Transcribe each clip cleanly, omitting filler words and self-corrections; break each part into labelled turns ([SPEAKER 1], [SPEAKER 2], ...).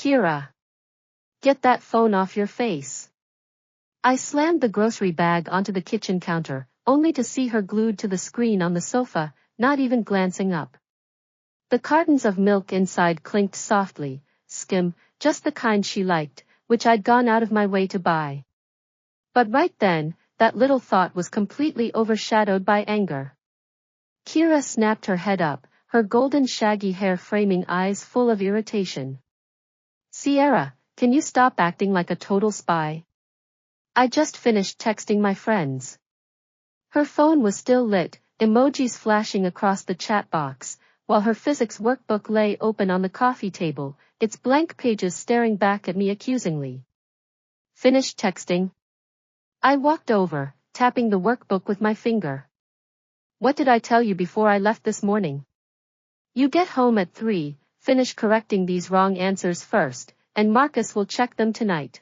[SPEAKER 1] Kira. Get that phone off your face. I slammed the grocery bag onto the kitchen counter, only to see her glued to the screen on the sofa, not even glancing up. The cartons of milk inside clinked softly, skim, just the kind she liked, which I'd gone out of my way to buy. But right then, that little thought was completely overshadowed by anger. Kira snapped her head up, her golden shaggy hair framing eyes full of irritation. Sierra, can you stop acting like a total spy? I just finished texting my friends. Her phone was still lit, emojis flashing across the chat box, while her physics workbook lay open on the coffee table, its blank pages staring back at me accusingly. Finished texting? I walked over, tapping the workbook with my finger. What did I tell you before I left this morning? You get home at 3, finish correcting these wrong answers first, and Marcus will check them tonight.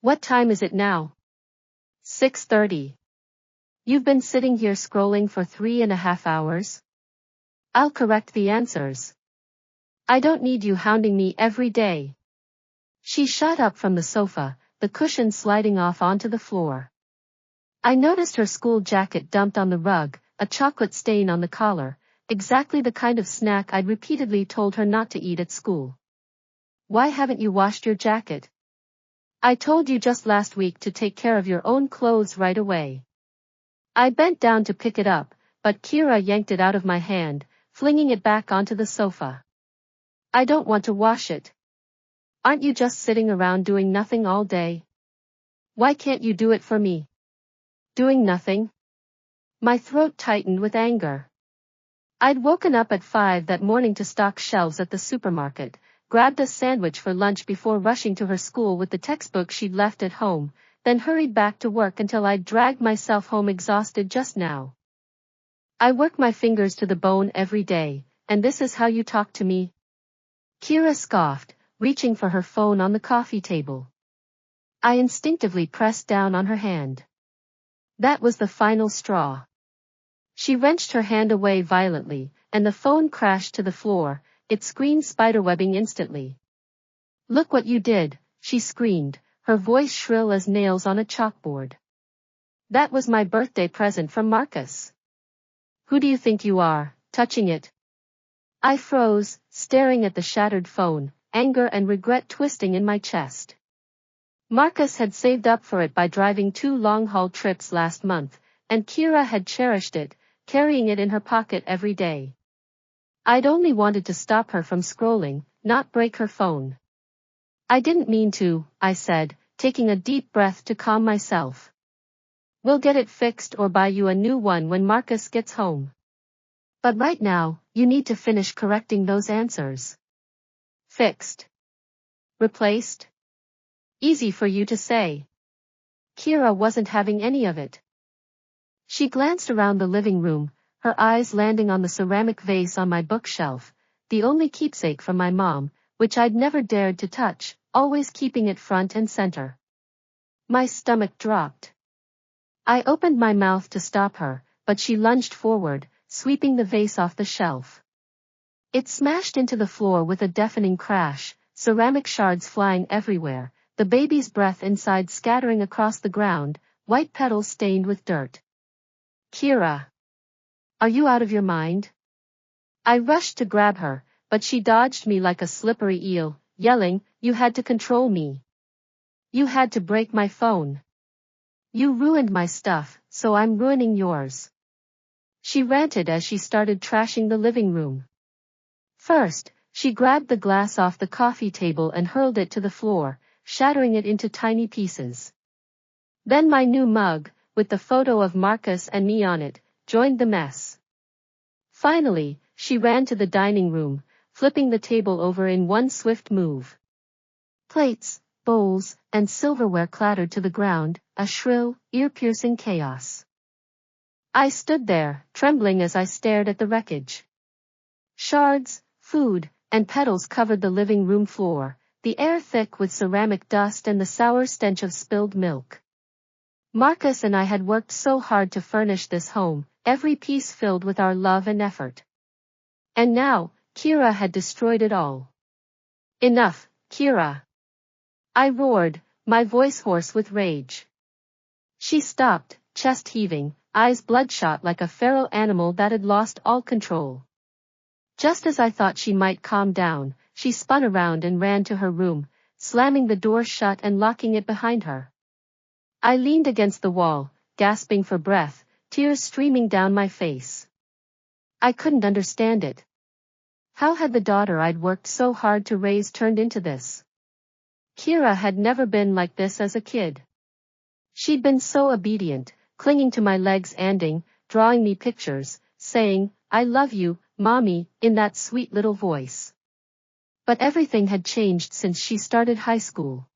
[SPEAKER 1] What time is it now? 6:30. You've been sitting here scrolling for 3.5 hours? I'll correct the answers. I don't need you hounding me every day. She shot up from the sofa, the cushion sliding off onto the floor. I noticed her school jacket dumped on the rug, a chocolate stain on the collar, exactly the kind of snack I'd repeatedly told her not to eat at school. Why haven't you washed your jacket? I told you just last week to take care of your own clothes right away. I bent down to pick it up, but Kira yanked it out of my hand, flinging it back onto the sofa. I don't want to wash it. Aren't you just sitting around doing nothing all day? Why can't you do it for me? Doing nothing? My throat tightened with anger. I'd woken up at 5 that morning to stock shelves at the supermarket, grabbed a sandwich for lunch before rushing to her school with the textbook she'd left at home, then hurried back to work until I'd dragged myself home exhausted just now. I work my fingers to the bone every day, and this is how you talk to me? Kira scoffed, reaching for her phone on the coffee table. I instinctively pressed down on her hand. That was the final straw. She wrenched her hand away violently, and the phone crashed to the floor, its screen spiderwebbing instantly. Look what you did, she screamed, her voice shrill as nails on a chalkboard. That was my birthday present from Marcus. Who do you think you are, touching it? I froze, staring at the shattered phone, anger and regret twisting in my chest. Marcus had saved up for it by driving 2 long-haul trips last month, and Kira had cherished it, carrying it in her pocket every day. I'd only wanted to stop her from scrolling, not break her phone. I didn't mean to, I said, taking a deep breath to calm myself. We'll get it fixed or buy you a new one when Marcus gets home. But right now, you need to finish correcting those answers. Fixed. Replaced? Easy for you to say. Kira wasn't having any of it. She glanced around the living room, her eyes landing on the ceramic vase on my bookshelf, the only keepsake from my mom, which I'd never dared to touch, always keeping it front and center. My stomach dropped. I opened my mouth to stop her, but she lunged forward, sweeping the vase off the shelf. It smashed into the floor with a deafening crash, ceramic shards flying everywhere, the baby's breath inside scattering across the ground, white petals stained with dirt. Kira. Are you out of your mind? I rushed to grab her, but she dodged me like a slippery eel, yelling, You had to control me. You had to break my phone. You ruined my stuff, so I'm ruining yours. She ranted as she started trashing the living room. First, she grabbed the glass off the coffee table and hurled it to the floor, shattering it into tiny pieces. Then my new mug, with the photo of Marcus and me on it, joined the mess. Finally, she ran to the dining room, flipping the table over in one swift move. Plates, bowls, and silverware clattered to the ground, a shrill, ear-piercing chaos. I stood there, trembling as I stared at the wreckage. Shards, food, and petals covered the living room floor, the air thick with ceramic dust and the sour stench of spilled milk. Marcus and I had worked so hard to furnish this home, every piece filled with our love and effort. And now, Kira had destroyed it all. Enough, Kira! I roared, my voice hoarse with rage. She stopped, chest heaving, eyes bloodshot like a feral animal that had lost all control. Just as I thought she might calm down, she spun around and ran to her room, slamming the door shut and locking it behind her. I leaned against the wall, gasping for breath, tears streaming down my face. I couldn't understand it. How had the daughter I'd worked so hard to raise turned into this? Kira had never been like this as a kid. She'd been so obedient, clinging to my legs and drawing me pictures, saying, "I love you, Mommy," in that sweet little voice. But everything had changed since she started high school.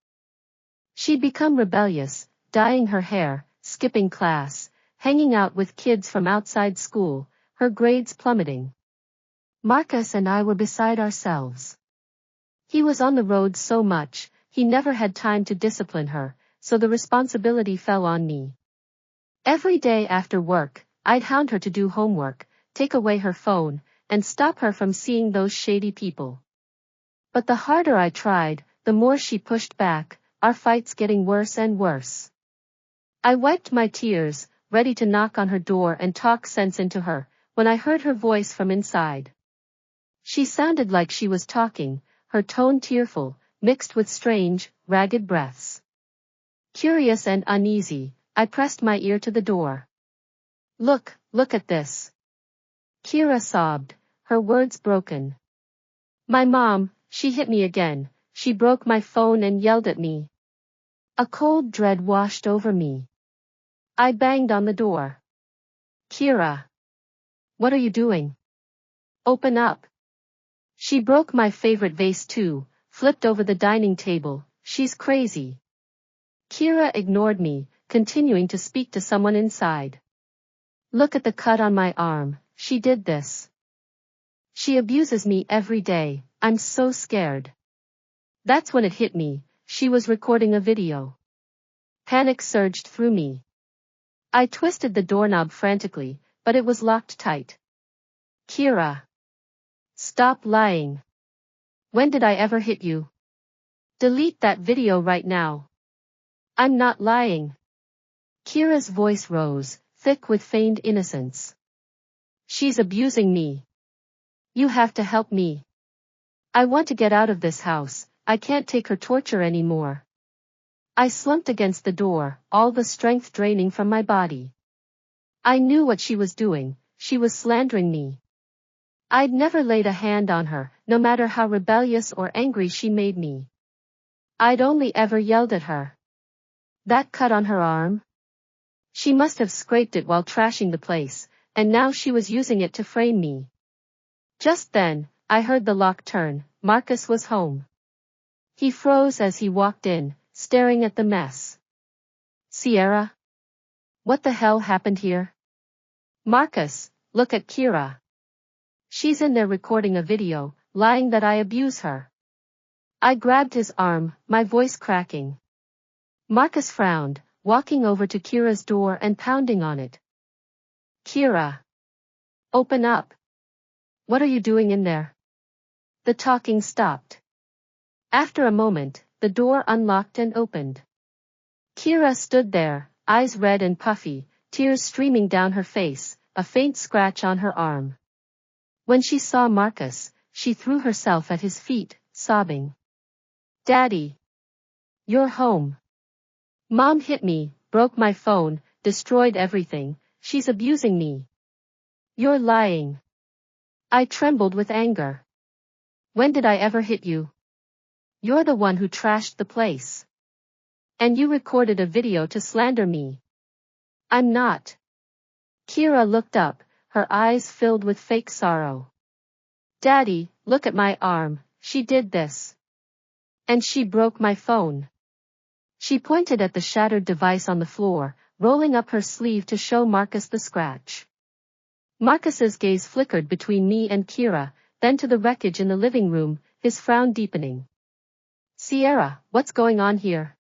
[SPEAKER 1] She'd become rebellious, dyeing her hair, skipping class, hanging out with kids from outside school, her grades plummeting. Marcus and I were beside ourselves. He was on the road so much, he never had time to discipline her, so the responsibility fell on me. Every day after work, I'd hound her to do homework, take away her phone, and stop her from seeing those shady people. But the harder I tried, the more she pushed back, our fights getting worse and worse. I wiped my tears, ready to knock on her door and talk sense into her, when I heard her voice from inside. She sounded like she was talking, her tone tearful, mixed with strange, ragged breaths. Curious and uneasy, I pressed my ear to the door. Look at this." Kira sobbed, her words broken. "My mom, she hit me again, she broke my phone and yelled at me." A cold dread washed over me. I banged on the door. "Kira! What are you doing? Open up." "She broke my favorite vase too, flipped over the dining table, she's crazy." Kira ignored me, continuing to speak to someone inside. "Look at the cut on my arm, she did this. She abuses me every day, I'm so scared." That's when it hit me, she was recording a video. Panic surged through me. I twisted the doorknob frantically, but it was locked tight. "Kira! Stop lying. When did I ever hit you? Delete that video right now." "I'm not lying." Kira's voice rose, thick with feigned innocence. "She's abusing me. You have to help me. I want to get out of this house, I can't take her torture anymore." I slumped against the door, all the strength draining from my body. I knew what she was doing, she was slandering me. I'd never laid a hand on her, no matter how rebellious or angry she made me. I'd only ever yelled at her. That cut on her arm? She must have scraped it while trashing the place, and now she was using it to frame me. Just then, I heard the lock turn. Marcus was home. He froze as he walked in, staring at the mess. "Sierra? What the hell happened here?" "Marcus, look at Kira. She's in there recording a video, lying that I abuse her." I grabbed his arm, my voice cracking. Marcus frowned, walking over to Kira's door and pounding on it. "Kira! Open up. What are you doing in there?" The talking stopped. After a moment, the door unlocked and opened. Kira stood there, eyes red and puffy, tears streaming down her face, a faint scratch on her arm. When she saw Marcus, she threw herself at his feet, sobbing. "Daddy! You're home. Mom hit me, broke my phone, destroyed everything, she's abusing me. You're lying." I trembled with anger. "When did I ever hit you? You're the one who trashed the place. And you recorded a video to slander me." "I'm not." Kira looked up, her eyes filled with fake sorrow. "Daddy, look at my arm, she did this. And she broke my phone." She pointed at the shattered device on the floor, rolling up her sleeve to show Marcus the scratch. Marcus's gaze flickered between me and Kira, then to the wreckage in the living room, his frown deepening. "Sierra, what's going on here?"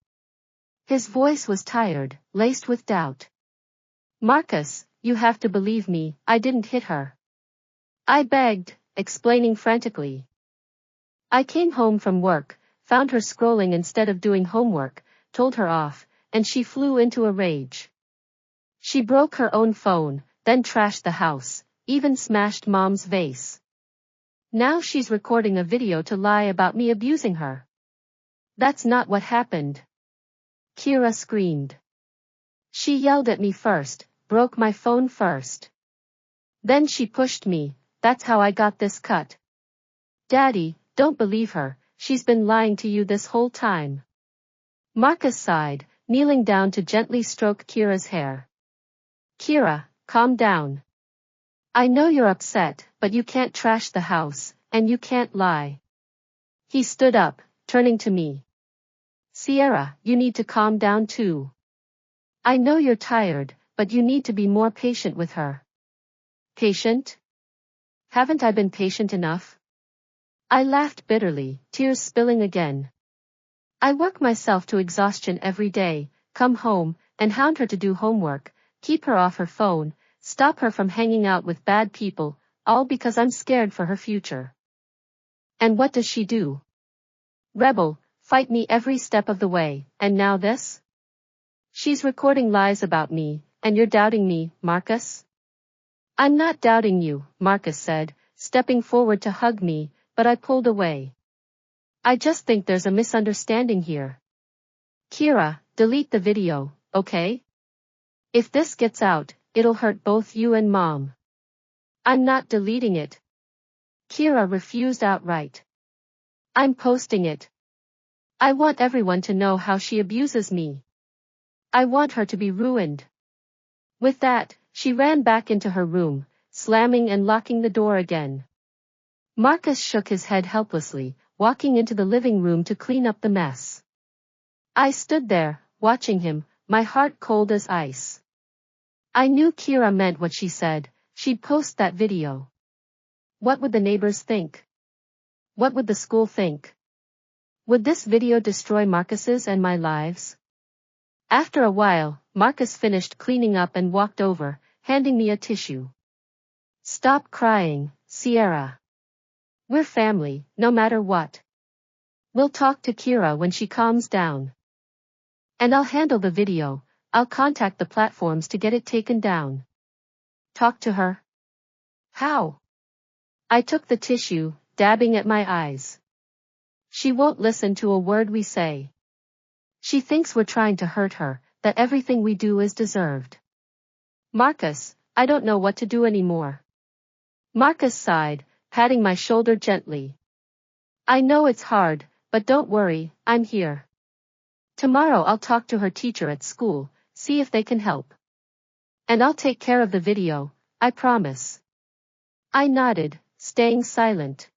[SPEAKER 1] His voice was tired, laced with doubt. "Marcus, you have to believe me, I didn't hit her." I begged, explaining frantically. "I came home from work, found her scrolling instead of doing homework, told her off, and she flew into a rage. She broke her own phone, then trashed the house, even smashed Mom's vase. Now she's recording a video to lie about me abusing her. That's not what happened. Kira screamed. She yelled at me first, broke my phone first. Then she pushed me, that's how I got this cut. Daddy, don't believe her, she's been lying to you this whole time. Marcus sighed, kneeling down to gently stroke Kira's hair. Kira, calm down. I know you're upset, but you can't trash the house, and you can't lie. He stood up, turning to me. Sierra, you need to calm down too. I know you're tired, but you need to be more patient with her. Patient? Haven't I been patient enough? I laughed bitterly, tears spilling again. I work myself to exhaustion every day, come home, and hound her to do homework, keep her off her phone, stop her from hanging out with bad people, all because I'm scared for her future. And what does she do? Rebel, fight me every step of the way, and now this? She's recording lies about me, and you're doubting me, Marcus? I'm not doubting you, Marcus said, stepping forward to hug me, but I pulled away. I just think there's a misunderstanding here. Kira, delete the video, okay? If this gets out, it'll hurt both you and Mom. I'm not deleting it. Kira refused outright. I'm posting it. I want everyone to know how she abuses me. I want her to be ruined. With that, she ran back into her room, slamming and locking the door again. Marcus shook his head helplessly, walking into the living room to clean up the mess. I stood there, watching him, my heart cold as ice. I knew Kira meant what she said, she'd post that video. What would the neighbors think? What would the school think? Would this video destroy Marcus's and my lives? After a while, Marcus finished cleaning up and walked over, handing me a tissue. Stop crying, Sierra. We're family, no matter what. We'll talk to Kira when she calms down. And I'll handle the video, I'll contact the platforms to get it taken down. Talk to her? How? I took the tissue, dabbing at my eyes. She won't listen to a word we say. She thinks we're trying to hurt her, that everything we do is deserved. Marcus, I don't know what to do anymore. Marcus sighed, patting my shoulder gently. I know it's hard, but don't worry, I'm here. Tomorrow I'll talk to her teacher at school, see if they can help. And I'll take care of the video, I promise. I nodded, staying silent.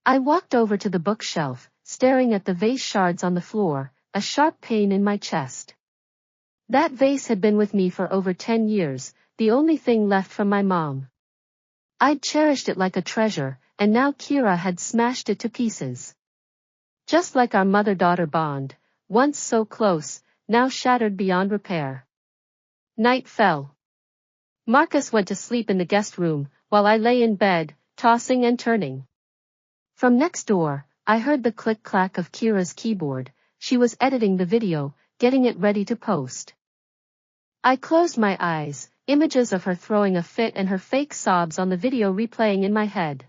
[SPEAKER 1] I walked over to the bookshelf, staring at the vase shards on the floor, a sharp pain in my chest. That vase had been with me for over 10 years, the only thing left from my mom. I'd cherished it like a treasure, and now Kira had smashed it to pieces. Just like our mother-daughter bond, once so close, now shattered beyond repair. Night fell. Marcus went to sleep in the guest room, while I lay in bed, tossing and turning. From next door, I heard the click-clack of Kira's keyboard. She was editing the video, getting it ready to post. I closed my eyes, images of her throwing a fit and her fake sobs on the video replaying in my head.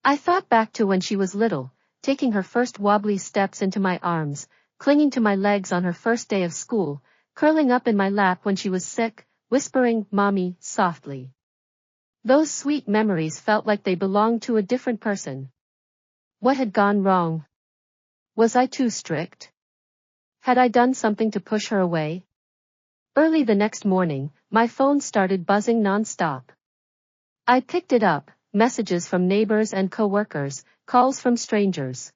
[SPEAKER 1] I thought back to when she was little, taking her first wobbly steps into my arms, clinging to my legs on her first day of school, curling up in my lap when she was sick, whispering, "Mommy," softly. Those sweet memories felt like they belonged to a different person. What had gone wrong? Was I too strict? Had I done something to push her away? Early the next morning, my phone started buzzing non-stop. I picked it up, messages from neighbors and coworkers, calls from strangers.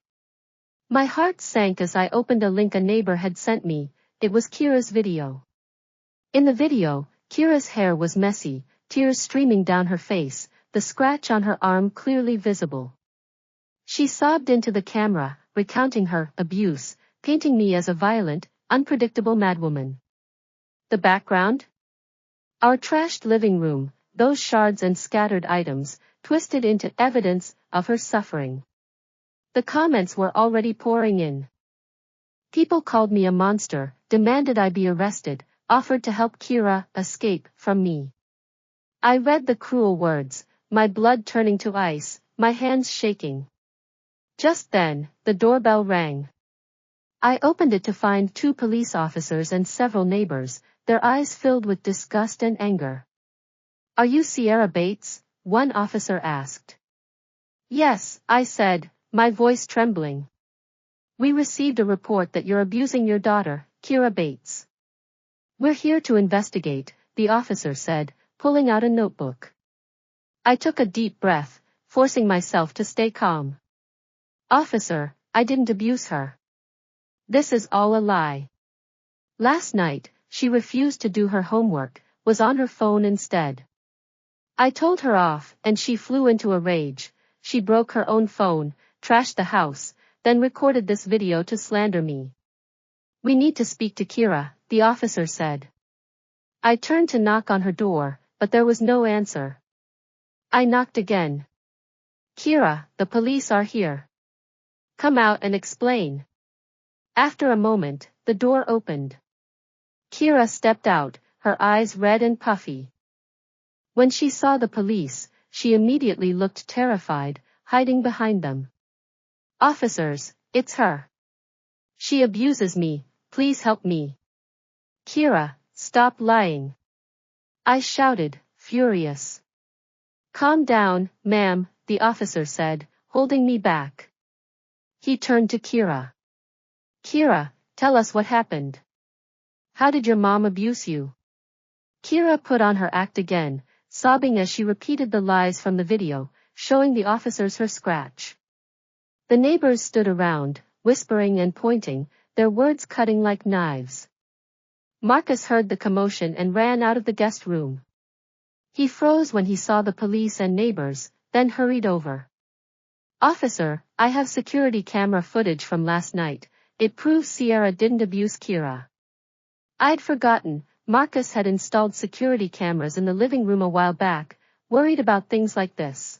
[SPEAKER 1] My heart sank as I opened a link a neighbor had sent me. It was Kira's video. In the video, Kira's hair was messy, tears streaming down her face, the scratch on her arm clearly visible. She sobbed into the camera, recounting her abuse, painting me as a violent, unpredictable madwoman. The background? Our trashed living room, those shards and scattered items, twisted into evidence of her suffering. The comments were already pouring in. People called me a monster, demanded I be arrested, offered to help Kira escape from me. I read the cruel words, my blood turning to ice, my hands shaking. Just then, the doorbell rang. I opened it to find 2 police officers and several neighbors, their eyes filled with disgust and anger. "Are you Sierra Bates?" one officer asked. "Yes," I said, my voice trembling. "We received a report that you're abusing your daughter, Kira Bates." "We're here to investigate," the officer said, pulling out a notebook. I took a deep breath, forcing myself to stay calm. "Officer, I didn't abuse her. This is all a lie. Last night, she refused to do her homework, was on her phone instead. I told her off, and she flew into a rage. She broke her own phone, trashed the house, then recorded this video to slander me." "We need to speak to Kira," the officer said. I turned to knock on her door, but there was no answer. I knocked again. "Kira, the police are here. Come out and explain." After a moment, the door opened. Kira stepped out, her eyes red and puffy. When she saw the police, she immediately looked terrified, hiding behind them. "Officers, it's her. She abuses me, please help me." "Kira, stop lying," I shouted, furious. "Calm down, ma'am," the officer said, holding me back. He turned to Kira. "Kira, tell us what happened. How did your mom abuse you?" Kira put on her act again, sobbing as she repeated the lies from the video, showing the officers her scratch. The neighbors stood around, whispering and pointing, their words cutting like knives. Marcus heard the commotion and ran out of the guest room. He froze when he saw the police and neighbors, then hurried over. "Officer, I have security camera footage from last night. It proves Sierra didn't abuse Kira." I'd forgotten, Marcus had installed security cameras in the living room a while back, worried about things like this.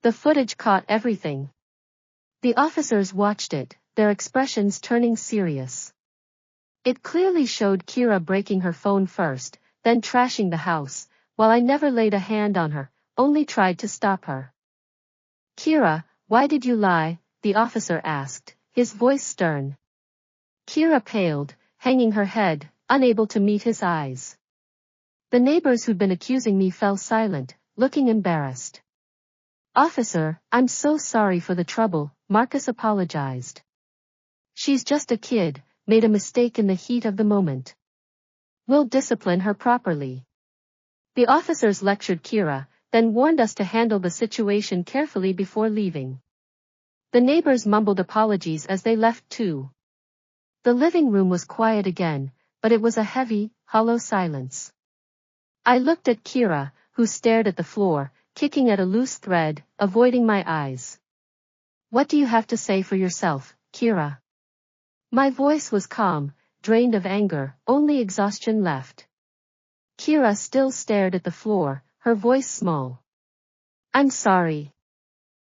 [SPEAKER 1] The footage caught everything. The officers watched it, their expressions turning serious. It clearly showed Kira breaking her phone first, then trashing the house, while I never laid a hand on her, only tried to stop her. "Kira, why did you lie?" the officer asked, his voice stern. Kira paled, hanging her head, unable to meet his eyes. The neighbors who'd been accusing me fell silent, looking embarrassed. "Officer, I'm so sorry for the trouble," Marcus apologized. "She's just a kid, made a mistake in the heat of the moment. We'll discipline her properly." The officers lectured Kira, then warned us to handle the situation carefully before leaving. The neighbors mumbled apologies as they left too. The living room was quiet again, but it was a heavy, hollow silence. I looked at Kira, who stared at the floor, kicking at a loose thread, avoiding my eyes. "What do you have to say for yourself, Kira?" My voice was calm, drained of anger, only exhaustion left. Kira still stared at the floor, her voice small. "I'm sorry."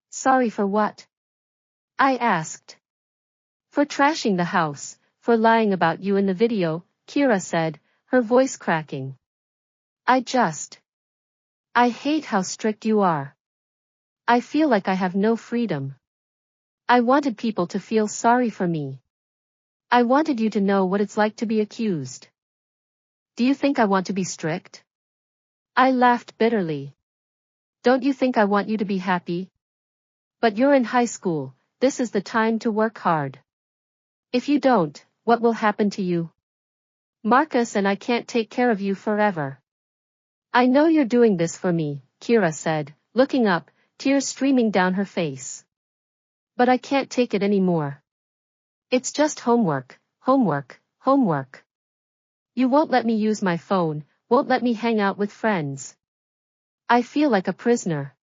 [SPEAKER 1] "Sorry for what?" I asked. "For trashing the house, for lying about you in the video," Kira said, her voice cracking. I hate how strict you are. I feel like I have no freedom. I wanted people to feel sorry for me. I wanted you to know what it's like to be accused. Do you think I want to be strict?" I laughed bitterly. "Don't you think I want you to be happy? But you're in high school, this is the time to work hard. If you don't, what will happen to you? Marcus and I can't take care of you forever." "I know you're doing this for me," Kira said, looking up, tears streaming down her face. "But I can't take it anymore. It's just homework, homework, homework. You won't let me use my phone, won't let me hang out with friends. I feel like a prisoner."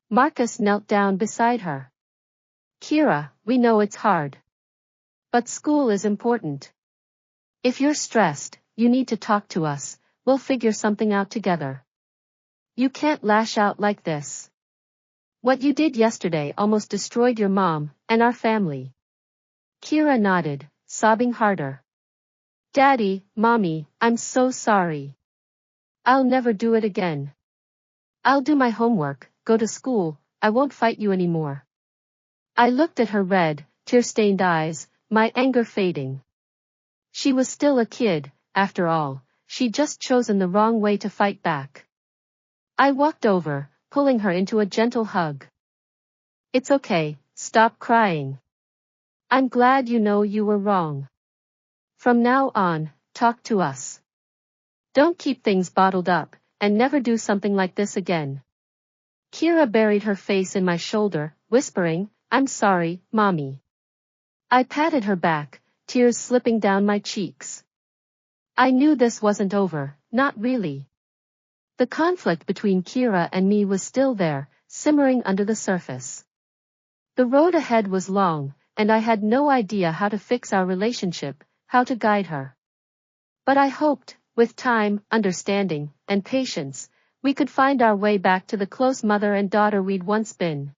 [SPEAKER 1] Marcus knelt down beside her. "Kira, we know it's hard. But school is important. If you're stressed, you need to talk to us, we'll figure something out together. You can't lash out like this." What you did yesterday almost destroyed your mom and our family. Kira nodded, sobbing harder. Daddy, Mommy, I'm so sorry. I'll never do it again. I'll do my homework, go to school, I won't fight you anymore. I looked at her red, tear-stained eyes, my anger fading. She was still a kid, after all, she'd just chosen the wrong way to fight back. I walked over, pulling her into a gentle hug. It's okay, stop crying. I'm glad you know you were wrong. From now on, talk to us. Don't keep things bottled up, and never do something like this again. Kira buried her face in my shoulder, whispering, I'm sorry, Mommy. I patted her back, tears slipping down my cheeks. I knew this wasn't over, not really. The conflict between Kira and me was still there, simmering under the surface. The road ahead was long, and I had no idea how to fix our relationship, how to guide her. But I hoped, with time, understanding, and patience, we could find our way back to the close mother and daughter we'd once been.